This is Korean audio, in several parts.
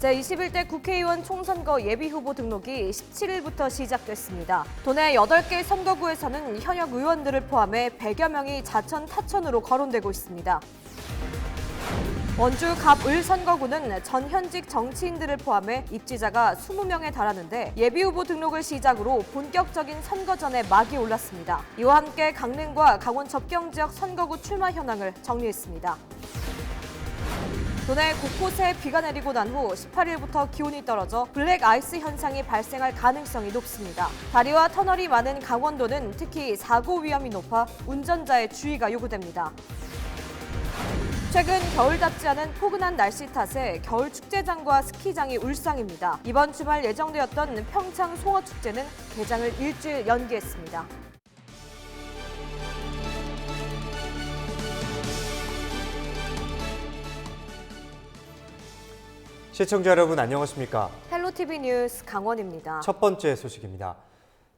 제21대 국회의원 총선거 예비후보 등록이 17일부터 시작됐습니다. 도내 8개 선거구에서는 현역 의원들을 포함해 100여 명이 자천, 타천으로 거론되고 있습니다. 원주 갑을 선거구는 전현직 정치인들을 포함해 입지자가 20명에 달하는데 예비후보 등록을 시작으로 본격적인 선거전에 막이 올랐습니다. 이와 함께 강릉과 강원 접경지역 선거구 출마 현황을 정리했습니다. 도내 곳곳에 비가 내리고 난 후 18일부터 기온이 떨어져 블랙 아이스 현상이 발생할 가능성이 높습니다. 다리와 터널이 많은 강원도는 특히 사고 위험이 높아 운전자의 주의가 요구됩니다. 최근 겨울답지 않은 포근한 날씨 탓에 겨울 축제장과 스키장이 울상입니다. 이번 주말 예정되었던 평창 송어축제는 개장을 일주일 연기했습니다. 시청자 여러분 안녕하십니까? 헬로티비 뉴스 강원입니다. 첫 번째 소식입니다.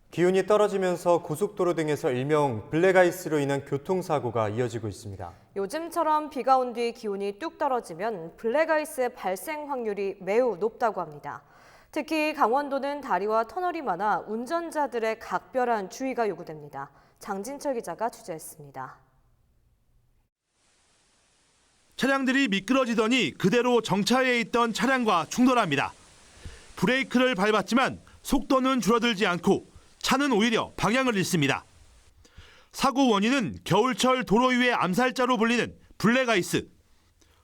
기온이 떨어지면서 고속도로 등에서 일명 블랙아이스로 인한 교통사고가 이어지고 있습니다. 요즘처럼 비가 온 뒤 기온이 뚝 떨어지면 블랙아이스의 발생 확률이 매우 높다고 합니다. 특히 강원도는 다리와 터널이 많아 운전자들의 각별한 주의가 요구됩니다. 장진철 기자가 취재했습니다. 차량들이 미끄러지더니 그대로 정차해 있던 차량과 충돌합니다. 브레이크를 밟았지만 속도는 줄어들지 않고 차는 오히려 방향을 잃습니다. 사고 원인은 겨울철 도로 위의 암살자로 불리는 블랙아이스.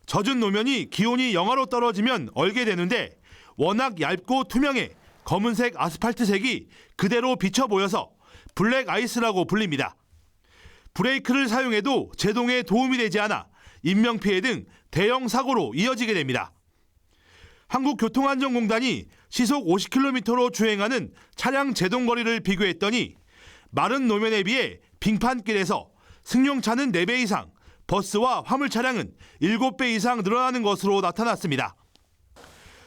젖은 노면이 기온이 영하로 떨어지면 얼게 되는데 워낙 얇고 투명해 검은색 아스팔트색이 그대로 비쳐 보여서 블랙아이스라고 불립니다. 브레이크를 사용해도 제동에 도움이 되지 않아 인명피해 등 대형 사고로 이어지게 됩니다. 한국교통안전공단이 시속 50km로 주행하는 차량 제동거리를 비교했더니 마른 노면에 비해 빙판길에서 승용차는 4배 이상, 버스와 화물 차량은 7배 이상 늘어나는 것으로 나타났습니다.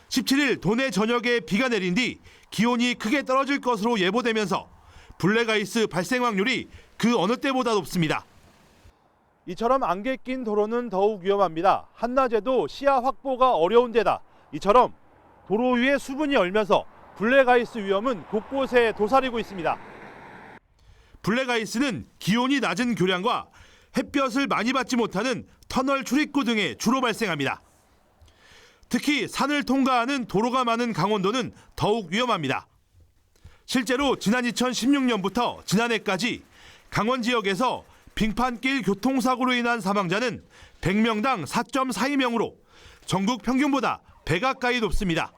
17일 도내 전역에 비가 내린 뒤 기온이 크게 떨어질 것으로 예보되면서 블랙아이스 발생 확률이 그 어느 때보다 높습니다. 이처럼 안개 낀 도로는 더욱 위험합니다. 한낮에도 시야 확보가 어려운 데다 이처럼 도로 위에 수분이 얼면서 블랙아이스 위험은 곳곳에 도사리고 있습니다. 블랙아이스는 기온이 낮은 교량과 햇볕을 많이 받지 못하는 터널 출입구 등에 주로 발생합니다. 특히 산을 통과하는 도로가 많은 강원도는 더욱 위험합니다. 실제로 지난 2016년부터 지난해까지 강원 지역에서 빙판길 교통사고로 인한 사망자는 100명당 4.42명으로 전국 평균보다 배 가까이 높습니다.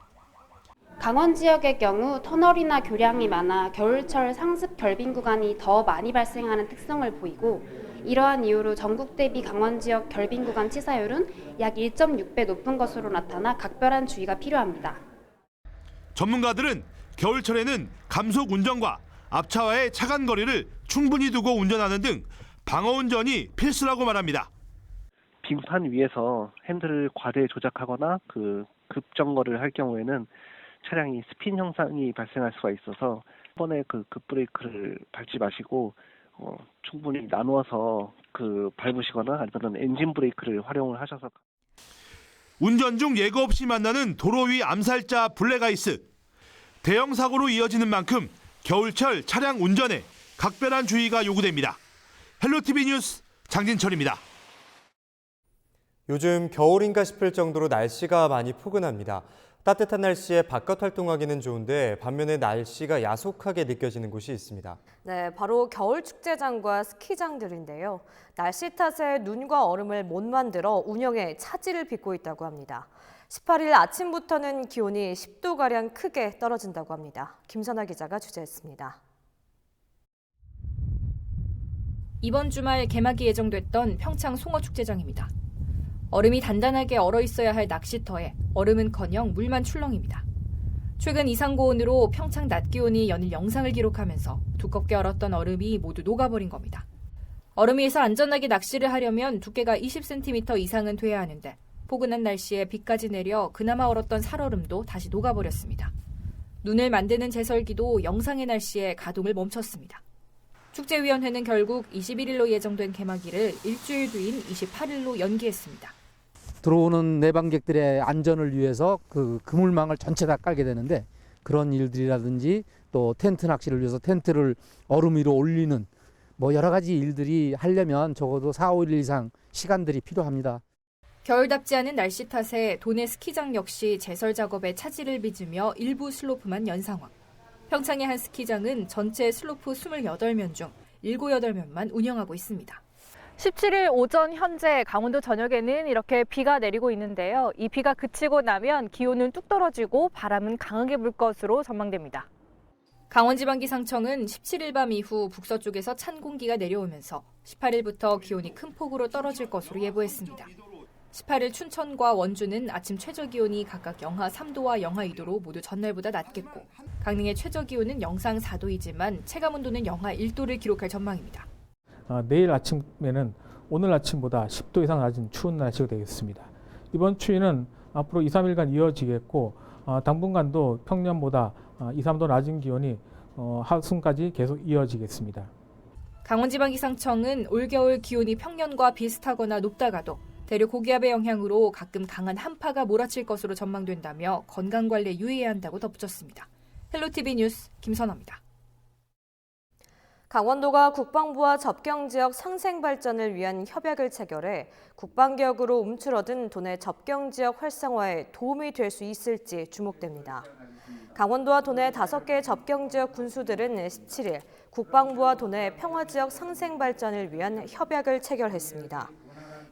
강원 지역의 경우 터널이나 교량이 많아 겨울철 상습 결빙 구간이 더 많이 발생하는 특성을 보이고 이러한 이유로 전국 대비 강원 지역 결빙 구간 치사율은 약 1.6배 높은 것으로 나타나 각별한 주의가 필요합니다. 전문가들은 겨울철에는 감속 운전과 앞차와의 차간 거리를 충분히 두고 운전하는 등 방어 운전이 필수라고 말합니다. 빙판 위에서 핸들을 과대 조작하거나 급정거를 할 경우에는 차량이 스핀 현상이 발생할 수가 있어서 한 번에 급브레이크를 밟지 마시고 충분히 나누어서 밟으시거나 아니면 엔진 브레이크를 활용을 하셔서 운전 중 예고 없이 만나는 도로 위 암살자 블랙아이스. 대형 사고로 이어지는 만큼 겨울철 차량 운전에 각별한 주의가 요구됩니다. 헬로티비 뉴스 장진철입니다. 요즘 겨울인가 싶을 정도로 날씨가 많이 포근합니다. 따뜻한 날씨에 바깥 활동하기는 좋은데 반면에 날씨가 야속하게 느껴지는 곳이 있습니다. 네, 바로 겨울 축제장과 스키장들인데요. 날씨 탓에 눈과 얼음을 못 만들어 운영에 차질을 빚고 있다고 합니다. 18일 아침부터는 기온이 10도가량 크게 떨어진다고 합니다. 김선아 기자가 취재했습니다. 이번 주말 개막이 예정됐던 평창 송어축제장입니다. 얼음이 단단하게 얼어 있어야 할 낚시터에 얼음은커녕 물만 출렁입니다. 최근 이상고온으로 평창 낮 기온이 연일 영상을 기록하면서 두껍게 얼었던 얼음이 모두 녹아버린 겁니다. 얼음 위에서 안전하게 낚시를 하려면 두께가 20cm 이상은 돼야 하는데 포근한 날씨에 비까지 내려 그나마 얼었던 살얼음도 다시 녹아버렸습니다. 눈을 만드는 제설기도 영상의 날씨에 가동을 멈췄습니다. 축제위원회는 결국 21일로 예정된 개막일을 일주일 뒤인 28일로 연기했습니다. 들어오는 내방객들의 안전을 위해서 그 그물망을 전체 다 깔게 되는데 그런 일들이라든지 또 텐트 낚시를 위해서 텐트를 얼음 위로 올리는 뭐 여러 가지 일들이 하려면 적어도 4, 5일 이상 시간들이 필요합니다. 겨울답지 않은 날씨 탓에 도내 스키장 역시 제설 작업에 차질을 빚으며 일부 슬로프만 연상화. 평창의 한 스키장은 전체 슬로프 28면 중 7, 8면만 운영하고 있습니다. 17일 오전 현재 강원도 전역에는 이렇게 비가 내리고 있는데요. 이 비가 그치고 나면 기온은 뚝 떨어지고 바람은 강하게 불 것으로 전망됩니다. 강원지방기상청은 17일 밤 이후 북서쪽에서 찬 공기가 내려오면서 18일부터 기온이 큰 폭으로 떨어질 것으로 예보했습니다. 18일 춘천과 원주는 아침 최저기온이 각각 영하 3도와 영하 2도로 모두 전날보다 낮겠고 강릉의 최저기온은 영상 4도이지만 체감온도는 영하 1도를 기록할 전망입니다. 내일 아침에는 오늘 아침보다 10도 이상 낮은 추운 날씨가 되겠습니다. 이번 추위는 앞으로 2, 3일간 이어지겠고 당분간도 평년보다 2, 3도 낮은 기온이 하순까지 계속 이어지겠습니다. 강원지방기상청은 올겨울 기온이 평년과 비슷하거나 높다가도 대륙 고기압의 영향으로 가끔 강한 한파가 몰아칠 것으로 전망된다며 건강관리에 유의해야 한다고 덧붙였습니다. 헬로티비 뉴스 김선아입니다. 강원도가 국방부와 접경지역 상생발전을 위한 협약을 체결해 국방개혁으로 움츠러든 도내 접경지역 활성화에 도움이 될 수 있을지 주목됩니다. 강원도와 도내 5개 접경지역 군수들은 17일 국방부와 도내 평화지역 상생발전을 위한 협약을 체결했습니다.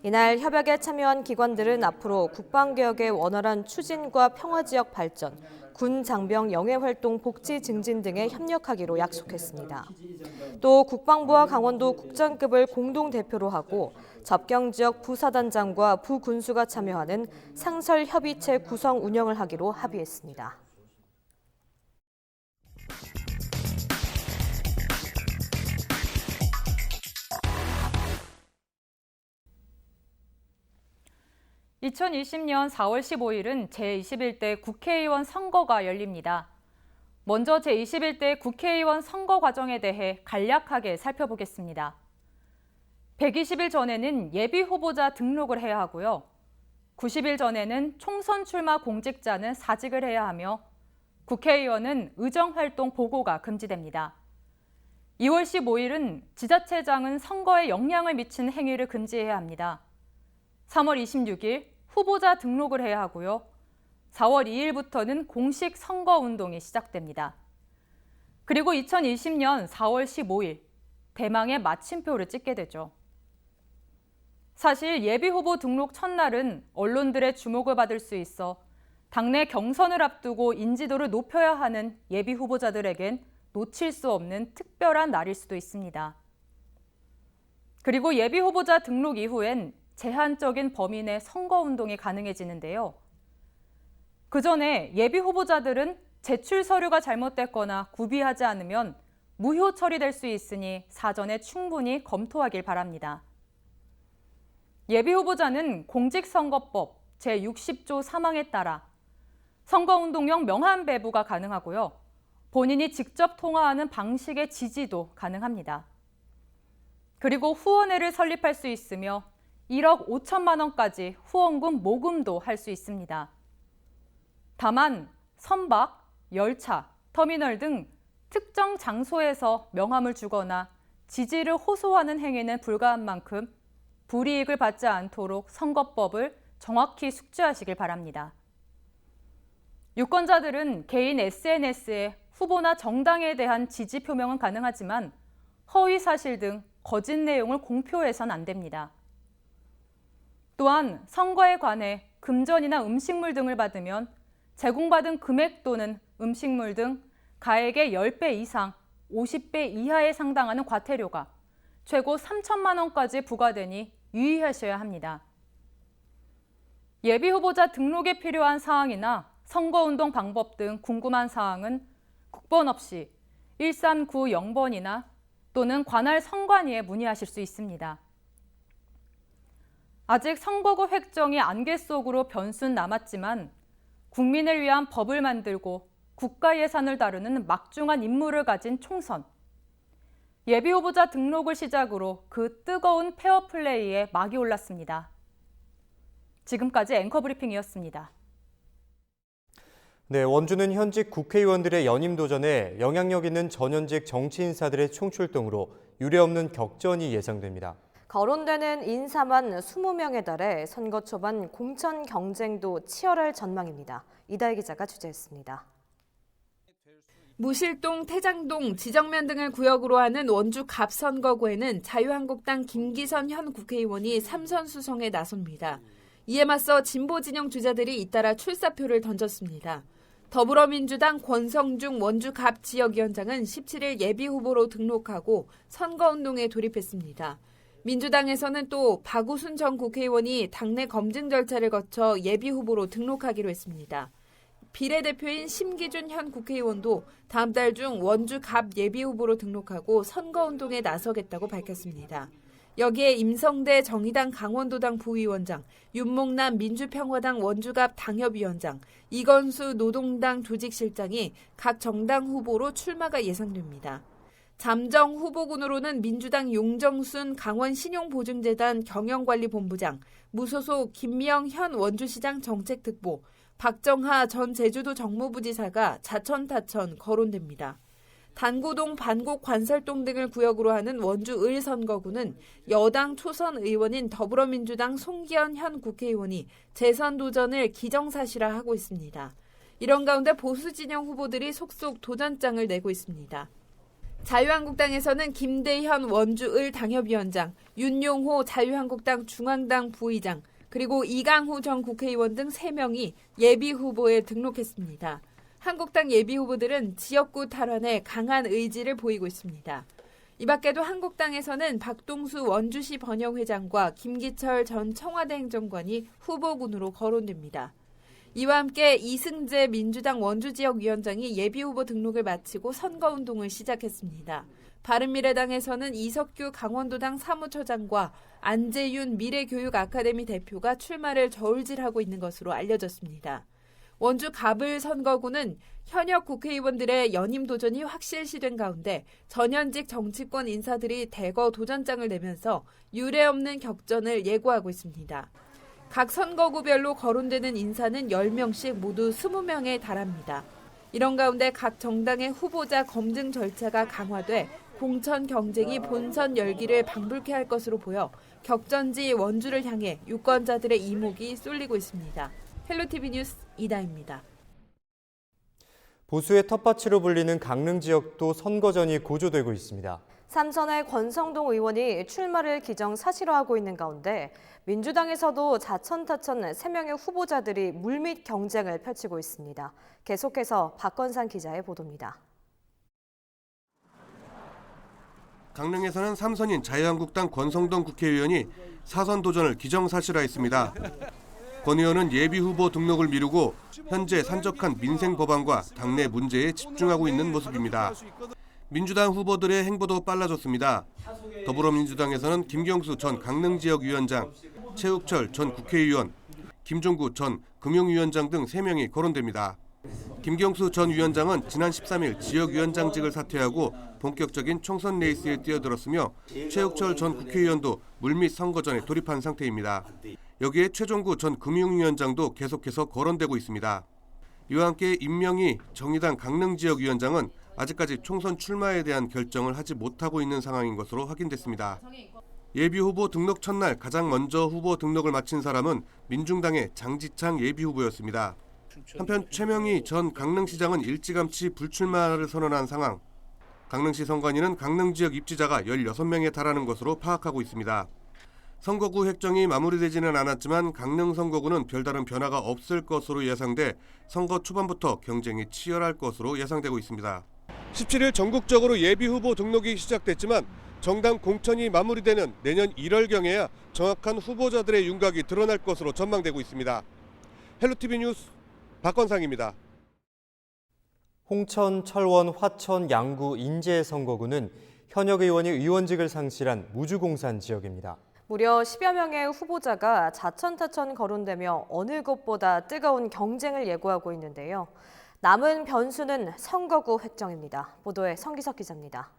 이날 협약에 참여한 기관들은 앞으로 국방개혁의 원활한 추진과 평화지역 발전, 군 장병 영해활동 복지 증진 등에 협력하기로 약속했습니다. 또 국방부와 강원도 국장급을 공동 대표로 하고 접경지역 부사단장과 부군수가 참여하는 상설협의체 구성 운영을 하기로 합의했습니다. (2020년 4월 15일은) 제21대 국회의원 선거가 열립니다. 먼저 제21대 국회의원 선거 과정에 대해 간략하게 살펴보겠습니다. 120일 전에는 예비 후보자 등록을 해야 하고요. 90일 전에는 총선 출마 공직자는 사직을 해야 하며 국회의원은 의정활동 보고가 금지됩니다. 2월 15일은 지자체장은 선거에 영향을 미치는 행위를 금지해야 합니다. 3월 26일 후보자 등록을 해야 하고요. 4월 2일부터는 공식 선거운동이 시작됩니다. 그리고 2020년 4월 15일 대망의 마침표를 찍게 되죠. 사실 예비후보 등록 첫날은 언론들의 주목을 받을 수 있어 당내 경선을 앞두고 인지도를 높여야 하는 예비후보자들에겐 놓칠 수 없는 특별한 날일 수도 있습니다. 그리고 예비후보자 등록 이후엔 제한적인 범위 내 선거운동이 가능해지는데요. 그 전에 예비후보자들은 제출 서류가 잘못됐거나 구비하지 않으면 무효 처리될 수 있으니 사전에 충분히 검토하길 바랍니다. 예비후보자는 공직선거법 제60조 3항에 따라 선거운동용 명함 배부가 가능하고요. 본인이 직접 통화하는 방식의 지지도 가능합니다. 그리고 후원회를 설립할 수 있으며 1억 5천만 원까지 후원금 모금도 할 수 있습니다. 다만 선박, 열차, 터미널 등 특정 장소에서 명함을 주거나 지지를 호소하는 행위는 불가한 만큼 불이익을 받지 않도록 선거법을 정확히 숙지하시길 바랍니다. 유권자들은 개인 SNS에 후보나 정당에 대한 지지 표명은 가능하지만 허위 사실 등 거짓 내용을 공표해서는 안 됩니다. 또한 선거에 관해 금전이나 음식물 등을 받으면 제공받은 금액 또는 음식물 등 가액의 10배 이상, 50배 이하에 상당하는 과태료가 최고 3천만 원까지 부과되니 유의하셔야 합니다. 예비후보자 등록에 필요한 사항이나 선거운동 방법 등 궁금한 사항은 국번 없이 1390번이나 또는 관할 선관위에 문의하실 수 있습니다. 아직 선거구 획정이 안개 속으로 변수는 남았지만 국민을 위한 법을 만들고 국가 예산을 다루는 막중한 임무를 가진 총선. 예비후보자 등록을 시작으로 그 뜨거운 페어플레이에 막이 올랐습니다. 지금까지 앵커 브리핑이었습니다. 네, 원주는 현직 국회의원들의 연임 도전에 영향력 있는 전현직 정치 인사들의 총출동으로 유례없는 격전이 예상됩니다. 거론되는 인사만 20명에 달해 선거 초반 공천 경쟁도 치열할 전망입니다. 이다희 기자가 취재했습니다. 무실동, 태장동, 지정면 등을 구역으로 하는 원주 갑선거구에는 자유한국당 김기선 현 국회의원이 3선 수성에 나섭니다. 이에 맞서 진보 진영 주자들이 잇따라 출사표를 던졌습니다. 더불어민주당 권성중 원주 갑 지역위원장은 17일 예비후보로 등록하고 선거운동에 돌입했습니다. 민주당에서는 또 박우순 전 국회의원이 당내 검증 절차를 거쳐 예비후보로 등록하기로 했습니다. 비례대표인 심기준 현 국회의원도 다음 달 중 원주 갑 예비후보로 등록하고 선거운동에 나서겠다고 밝혔습니다. 여기에 임성대 정의당 강원도당 부위원장, 윤목남 민주평화당 원주갑 당협위원장, 이건수 노동당 조직실장이 각 정당 후보로 출마가 예상됩니다. 잠정 후보군으로는 민주당 용정순 강원신용보증재단 경영관리본부장, 무소속 김미영 현 원주시장 정책특보, 박정하 전 제주도 정무부지사가 자천타천 거론됩니다. 단고동, 반곡, 관설동 등을 구역으로 하는 원주 을 선거구는 여당 초선 의원인 더불어민주당 송기현 현 국회의원이 재선 도전을 기정사실화하고 있습니다. 이런 가운데 보수 진영 후보들이 속속 도전장을 내고 있습니다. 자유한국당에서는 김대현 원주 을 당협위원장, 윤용호 자유한국당 중앙당 부의장, 그리고 이강후 전 국회의원 등 3명이 예비후보에 등록했습니다. 한국당 예비후보들은 지역구 탈환에 강한 의지를 보이고 있습니다. 이 밖에도 한국당에서는 박동수 원주시 번영회장과 김기철 전 청와대 행정관이 후보군으로 거론됩니다. 이와 함께 이승재 민주당 원주지역위원장이 예비후보 등록을 마치고 선거운동을 시작했습니다. 바른미래당에서는 이석규 강원도당 사무처장과 안재윤 미래교육아카데미 대표가 출마를 저울질하고 있는 것으로 알려졌습니다. 원주 갑을 선거구는 현역 국회의원들의 연임 도전이 확실시된 가운데 전현직 정치권 인사들이 대거 도전장을 내면서 유례없는 격전을 예고하고 있습니다. 각 선거구별로 거론되는 인사는 10명씩 모두 20명에 달합니다. 이런 가운데 각 정당의 후보자 검증 절차가 강화돼 공천 경쟁이 본선 열기를 방불케 할 것으로 보여 격전지 원주를 향해 유권자들의 이목이 쏠리고 있습니다. 헬로티비 뉴스 이다입니다. 보수의 텃밭으로 불리는 강릉 지역도 선거전이 고조되고 있습니다. 삼선의 권성동 의원이 출마를 기정사실화하고 있는 가운데 민주당에서도 자천타천 3명의 후보자들이 물밑 경쟁을 펼치고 있습니다. 계속해서 박건상 기자의 보도입니다. 강릉에서는 삼선인 자유한국당 권성동 국회의원이 사선 도전을 기정사실화했습니다. 권 의원은 예비후보 등록을 미루고 현재 산적한 민생 법안과 당내 문제에 집중하고 있는 모습입니다. 민주당 후보들의 행보도 빨라졌습니다. 더불어민주당에서는 김경수 전 강릉지역위원장, 최욱철 전 국회의원, 김종구 전 금융위원장 등 3명이 거론됩니다. 김경수 전 위원장은 지난 13일 지역위원장직을 사퇴하고 본격적인 총선 레이스에 뛰어들었으며 최욱철 전 국회의원도 물밑 선거전에 돌입한 상태입니다. 여기에 최종구 전 금융위원장도 계속해서 거론되고 있습니다. 이와 함께 임명희 정의당 강릉지역위원장은 아직까지 총선 출마에 대한 결정을 하지 못하고 있는 상황인 것으로 확인됐습니다. 예비후보 등록 첫날 가장 먼저 후보 등록을 마친 사람은 민중당의 장지창 예비후보였습니다. 한편 최명희 전 강릉시장은 일찌감치 불출마를 선언한 상황. 강릉시 선관위는 강릉 지역 입지자가 16명에 달하는 것으로 파악하고 있습니다. 선거구 획정이 마무리되지는 않았지만 강릉 선거구는 별다른 변화가 없을 것으로 예상돼 선거 초반부터 경쟁이 치열할 것으로 예상되고 있습니다. 17일 전국적으로 예비후보 등록이 시작됐지만 정당 공천이 마무리되는 내년 1월경에야 정확한 후보자들의 윤곽이 드러날 것으로 전망되고 있습니다. 헬로티비 뉴스 박건상입니다. 홍천, 철원, 화천, 양구, 인제 선거구는 현역 의원이 의원직을 상실한 무주공산 지역입니다. 무려 10여 명의 후보자가 자천타천 거론되며 어느 곳보다 뜨거운 경쟁을 예고하고 있는데요. 남은 변수는 선거구 획정입니다. 보도에 성기석 기자입니다.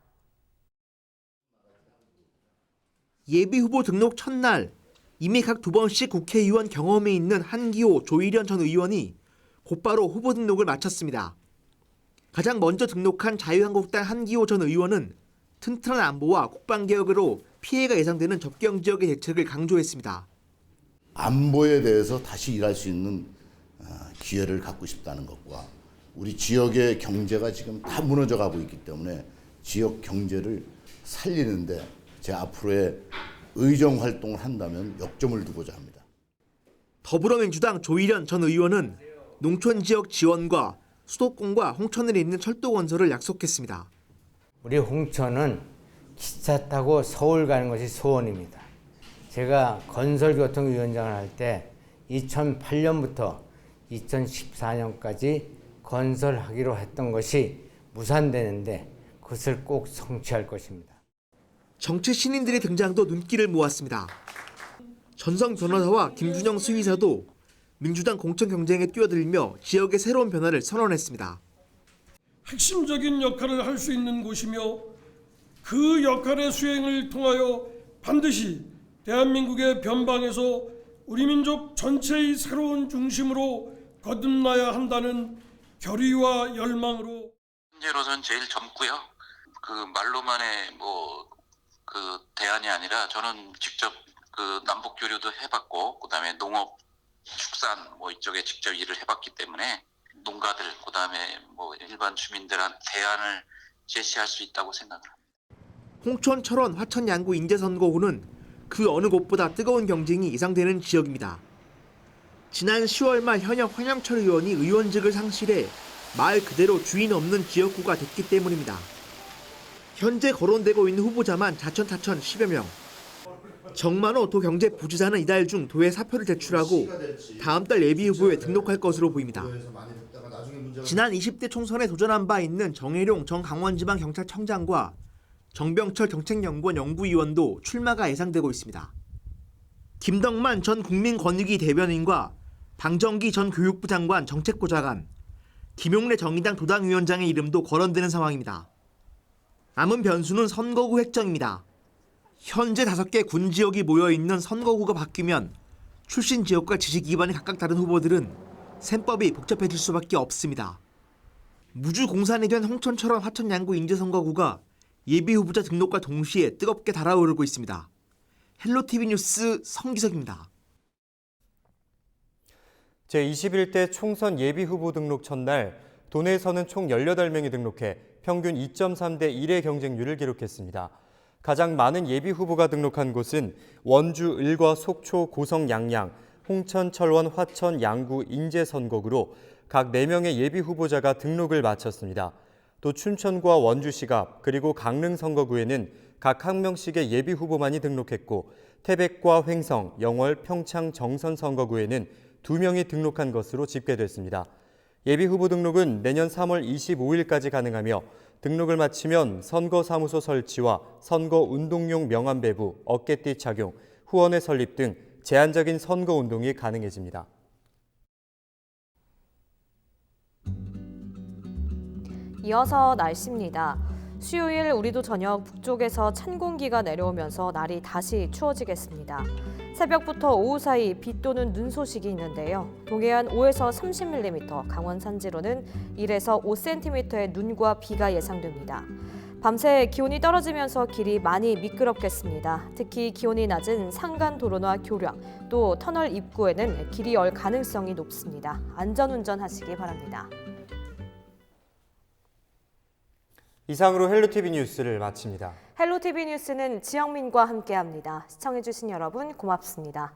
예비후보 등록 첫날 이미 각 2번씩 국회의원 경험이 있는 한기호, 조일현 전 의원이 곧바로 후보 등록을 마쳤습니다. 가장 먼저 등록한 자유한국당 한기호 전 의원은 튼튼한 안보와 국방개혁으로 피해가 예상되는 접경 지역의 대책을 강조했습니다. 안보에 대해서 다시 일할 수 있는 기회를 갖고 싶다는 것과 우리 지역의 경제가 지금 다 무너져가고 있기 때문에 지역 경제를 살리는데 제 앞으로의 의정 활동을 한다면 역점을 두고자 합니다. 더불어민주당 조일현 전 의원은 농촌 지역 지원과 수도권과 홍천에 있는 철도 건설을 약속했습니다. 우리 홍천은 기차 타고 서울 가는 것이 소원입니다. 제가 건설교통위원장을 할 때 2008년부터 2014년까지 건설하기로 했던 것이 무산되는데 그것을 꼭 성취할 것입니다. 정치 신인들의 등장도 눈길을 모았습니다. 전성 변호사와 김준영 수의사도 민주당 공천 경쟁에 뛰어들며 지역의 새로운 변화를 선언했습니다. 핵심적인 역할을 할 수 있는 곳이며 그 역할의 수행을 통하여 반드시 대한민국의 변방에서 우리 민족 전체의 새로운 중심으로 거듭나야 한다는 결의와 열망으로 현재로서는 제일 젊고요. 그 말로만의 그 대안이 아니라 저는 직접 그 남북 교류도 해봤고 그다음에 농업, 축산 이쪽에 직접 일을 해봤기 때문에 농가들 그다음에 일반 주민들한테 대안을 제시할 수 있다고 생각을 합니다. 홍천, 철원, 화천, 양구, 인제 선거구는 그 어느 곳보다 뜨거운 경쟁이 예상되는 지역입니다. 지난 10월 말 현역 황영철 의원이 의원직을 상실해 말 그대로 주인 없는 지역구가 됐기 때문입니다. 현재 거론되고 있는 후보자만 자천 10여 명. 정만호 도경제부지사는 이달 중 도에 사표를 제출하고 다음 달 예비후보에 등록할 것으로 보입니다. 지난 20대 총선에 도전한 바 있는 정혜룡 전 강원지방경찰청장과 정병철 정책연구원 연구위원도 출마가 예상되고 있습니다. 김덕만 전 국민권익위 대변인과 방정기 전 교육부 장관 정책보좌관, 김용래 정의당 도당위원장의 이름도 거론되는 상황입니다. 남은 변수는 선거구 획정입니다. 현재 5개 군 지역이 모여있는 선거구가 바뀌면 출신 지역과 지식 기반이 각각 다른 후보들은 셈법이 복잡해질 수밖에 없습니다. 무주 공산이 된 홍천, 철원, 화천, 양구, 인제 선거구가 예비후보자 등록과 동시에 뜨겁게 달아오르고 있습니다. 헬로티비 뉴스 성기석입니다. 제21대 총선 예비후보 등록 첫날 도내에서는 총 18명이 등록해 평균 2.3대 1의 경쟁률을 기록했습니다. 가장 많은 예비후보가 등록한 곳은 원주, 을과 속초, 고성, 양양, 홍천, 철원, 화천, 양구, 인제 선거구로 각 4명의 예비후보자가 등록을 마쳤습니다. 또 춘천과 원주시갑 그리고 강릉 선거구에는 각 1명씩의 예비후보만이 등록했고 태백과 횡성, 영월, 평창, 정선 선거구에는 2명이 등록한 것으로 집계됐습니다. 예비후보 등록은 내년 3월 25일까지 가능하며 등록을 마치면 선거사무소 설치와 선거운동용 명함 배부, 어깨띠 착용, 후원회 설립 등 제한적인 선거운동이 가능해집니다. 이어서 날씨입니다. 수요일 우리도 저녁 북쪽에서 찬 공기가 내려오면서 날이 다시 추워지겠습니다. 새벽부터 오후 사이 비 또는 눈 소식이 있는데요. 동해안 5에서 30mm, 강원 산지로는 1에서 5cm의 눈과 비가 예상됩니다. 밤새 기온이 떨어지면서 길이 많이 미끄럽겠습니다. 특히 기온이 낮은 산간도로나 교량, 또 터널 입구에는 길이 얼 가능성이 높습니다. 안전운전하시기 바랍니다. 이상으로 헬로티비 뉴스를 마칩니다. 헬로티비 뉴스는 지영민과 함께합니다. 시청해주신 여러분 고맙습니다.